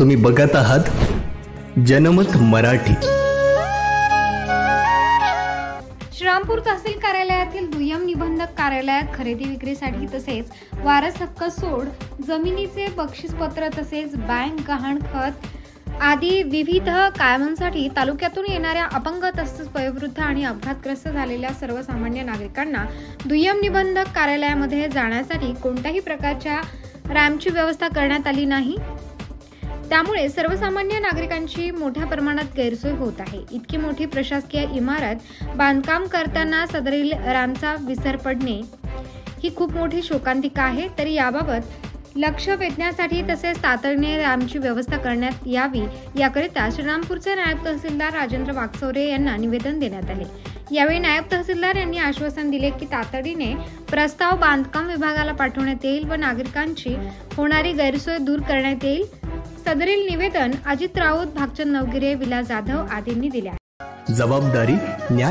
तुम्ही बघत आहात जनमत मराठी। श्रीरामपूर तहसील कार्यालयातील दुय्यम निबंधक कार्यालयात खरेदी विक्रीसाठी तसेच वारस हक्क सोड, जमिनीचे बक्षीसपत्र तसेच बँक गहाणखत आदी विविध कामांसाठी तालुक्यातून येणाऱ्या अपंग तसेच वयोवृद्ध आणि अपघातग्रस्त झालेल्या सर्वसामान्य नागरिकांना दुय्यम निबंधक कार्यालयामध्ये जाण्यासाठी कोणत्याही प्रकारच्या रॅम्पची व्यवस्था करण्यात आली नाही। त्यामुळे सर्वसामान्य नागरिकांची मोठ्या प्रमाणात गैरसोय होत आहे। इतकी मोठी प्रशासकीय इमारत बांधकाम करताना सदरील रॅम्पचा विसर पडणे ही खूप मोठी शोकांतिका आहे। तरी याबाबत लक्ष वेधण्यासाठी तसेच तातडीने रॅम्पची व्यवस्था करण्यात यावी याकरिता श्रीरामपूरचे नायब तहसीलदार राजेंद्र वाकचौरे यांना निवेदन देण्यात आले। यावेळी नायब तहसीलदार यांनी आश्वासन दिले की तातडीने प्रस्ताव बांधकाम विभागाला पाठवण्यात येईल व नागरिकांची होणारी गैरसोय दूर करण्यात येईल। सदरील निवेदन अजित राऊत, भागचंद नवगिरे, विलास जाधव आदींनी दिले आहे। जबाबदारी न्याय